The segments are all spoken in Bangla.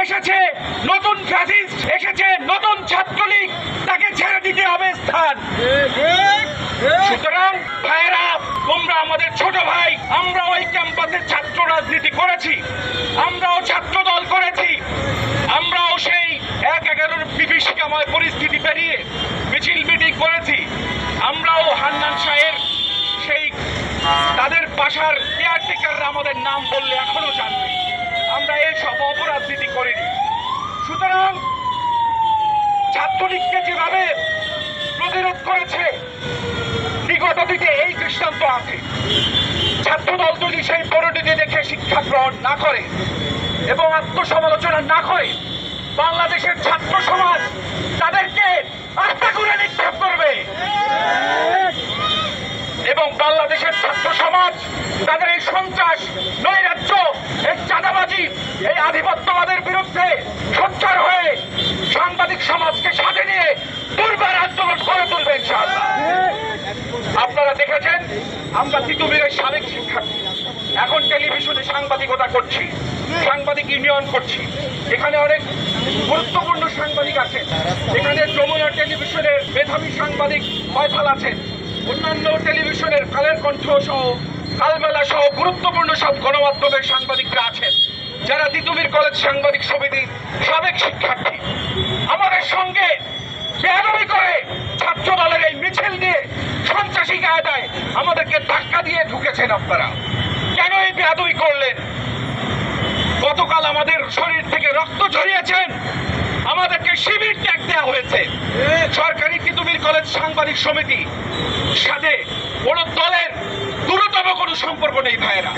এসেছে নতুন ফ্যাসিস্ট, এসেছে নতুন ছাত্রলীগ, তাকে ছেড়ে দিতে হবে স্থান। সুতরাং ভাইয়েরা, তোমরা আমাদের ছোট ভাই, আমরা ওই ক্যাম্পাসে ছাত্র রাজনীতি করেছি, আমরাও ছাত্র দল করেছি, আমরাও সেই ১/১১ বিভীষিকাময় পরিস্থিতি পেরিয়ে মিছিল মিটিং করেছি, আমরাও হান্নান শাহের সেই তাদের বাসার কেয়ারটেকাররা আমাদের নাম বললে এখনো জানবে, আমরা এই সব অপরাজনীতি করিনি। সুতরাং ছাত্রলীগকে যেভাবে প্রতিরোধ করেছে বিগত দিকে এই দৃষ্টান্ত আছে। ছাত্রদল যদি সেই পরিণতি দেখে শিক্ষা গ্রহণ না করে এবং আত্মসমালোচনা না করে, বাংলাদেশের ছাত্র সমাজ তাদেরকে আস্থা করে নিক্ষেপ করবে এবং বাংলাদেশের ছাত্র সমাজ তাদের এই সন্ত্রাস, নৈরাজ্য, এই চাঁদাবাজি, এই আধিপত্যবাদের বিরুদ্ধে সোচ্চার হয়ে সাংবাদিক সমাজকে সাথে নিয়ে দুর্বার আন্দোলন করে তুলবে ইনশাআল্লাহ। আপনারা দেখেছেন, আমরা তিতুমিরের সাবেক শিক্ষার্থী, এখন টেলিভিশনে সাংবাদিকতা করছি, সাংবাদিক ইউনিয়ন করছি। এখানে অনেক গুরুত্বপূর্ণ সাংবাদিক আছেন, এখানে যমুনা টেলিভিশনের মেধাবী সাংবাদিক ফয়সাল আছেন, অন্যান্য টেলিভিশনের কালের কণ্ঠ সহ, কালবেলা সহ গুরুত্বপূর্ণ সব গণমাধ্যমের সাংবাদিকরা আছেন, যারা তিতুমির কলেজ সাংবাদিক সমিতির সাবেক শিক্ষার্থী। আমাদের সঙ্গে বেয়াদবি করে ছাত্র দলের এই মিছিল নিয়ে সন্ত্রাসী কায়দায় আমাদেরকে ধাক্কা দিয়ে ঢুকেছেন। আপনারা কেন এই বেয়াদবি করলেন? গতকাল আমাদের শরীর থেকে রক্ত ঝরিয়েছেন, আমাদেরকে শিবির ত্যাগ দেওয়া হয়েছে। সরকারি তিতুমির কলেজ সাংবাদিক সমিতি সাথে কোন দলের দূরতম কোনো সম্পর্ক নেই ভাইয়েরা,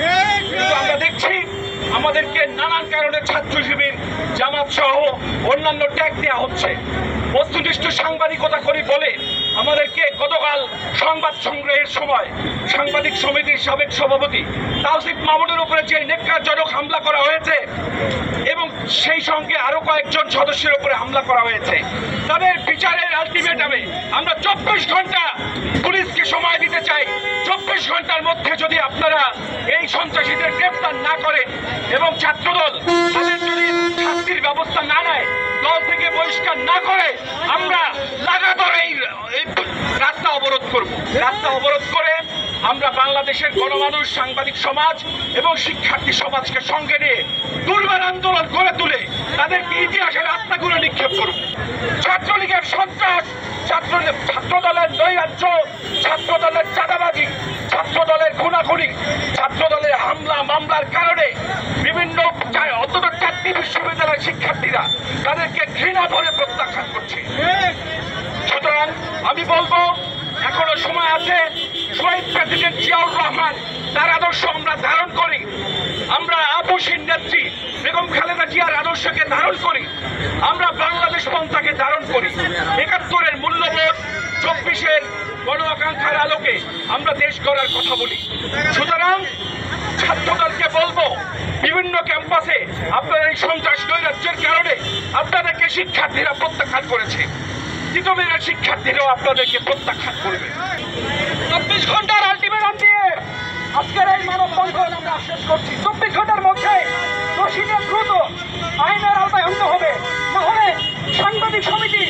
কিন্তু আমরা দেখছি আমাদেরকে নানান কারণে ছাত্র শিবির, জামাত সহ অন্যান্য ট্যাগ দেওয়া হচ্ছে। বস্তুনিষ্ঠ সাংবাদিকতা করি বলে আমাদেরকে গতকাল সংবাদ সংগ্রহের সময় সাংবাদিক সমিতির সাবেক সভাপতি তাওসিফ মামুনের উপরে যে নেককারজনক হামলা করা হয়েছে এবং সেই সঙ্গে আরো কয়েকজন সদস্যের উপরে হামলা করা হয়েছে, তাদের বিচারের আলটিমেটামে আমরা 24 ঘন্টা পুলিশকে সময় দিতে চাই। 24 ঘন্টার মধ্যে যদি আপনারা এই সন্ত্রাসীদের গ্রেফতার না করেন এবং ছাত্রদল তাদের যদি শাস্তির ব্যবস্থা না নেয়, দল থেকে বহিষ্কার না করে, আমরা লাগাতার এই রাস্তা অবরোধ করব। রাস্তা অবরোধ করে আমরা বাংলাদেশের গণমানুষ, সাংবাদিক সমাজ এবং শিক্ষার্থী সমাজকে সঙ্গে নিয়ে দুর্বার আন্দোলন করে তুলে তাদেরকে ইতিহাসের রাস্তাগুলো নিক্ষেপ করব। ছাত্রলীগের সন্ত্রাস, ছাত্রদলের নৈরাজ্য, ছাত্রদলের চাঁদাবাজি, ছাত্রদলের খুনাখুনি, ছাত্রদলের হামলা মামলার কারণে বিভিন্ন অন্তত 4টি বিশ্ববিদ্যালয়ের শিক্ষার্থীরা তাদেরকে ঘৃণা ভরে প্রত্যাখ্যান করছে। সুতরাং আমি বলবো, এখনো সময় আছে। শহীদ প্রেসিডেন্ট জিয়াউর রহমান, তার আদর্শ আমরা ধারণ করি, আমরা আপসীর নেত্রী বেগম খালেদা জিয়ার আদর্শকে ধারণ করি, আমরা বাংলাদেশ পন্থাকে ধারণ করি। ৭১-এর মূল্যবোধ, ২৪-এর গণ আকাঙ্ক্ষার আলোকে আমরা দেশ গড়ার কথা বলি। সুতরাং ছাত্রদলকে বলবো, বিভিন্ন ক্যাম্পাসে আপনারা এই সন্ত্রাস নৈরাজ্যের কারণে আপনাদেরকে শিক্ষার্থীরা প্রত্যাখ্যান করেছে, তিতুমিরের শিক্ষার্থীরাও আপনাদেরকে প্রত্যাখ্যান করবে। 24 ঘন্টার আলটিমেটাম দিয়ে আজকের এই মানববন্ধন আমরা শেষ করছি। 24 ঘন্টার মধ্যে দোষীদের দ্রুত আইনের আওতায় আনতে হবে, নাহলে সাংবাদিক সমিতি,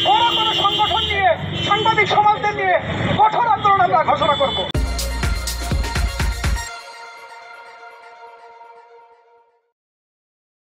বড় কোনো সংগঠন নিয়ে, সাংবাদিক সমাজদের নিয়ে কঠোর আন্দোলন আমরা ঘোষণা করব।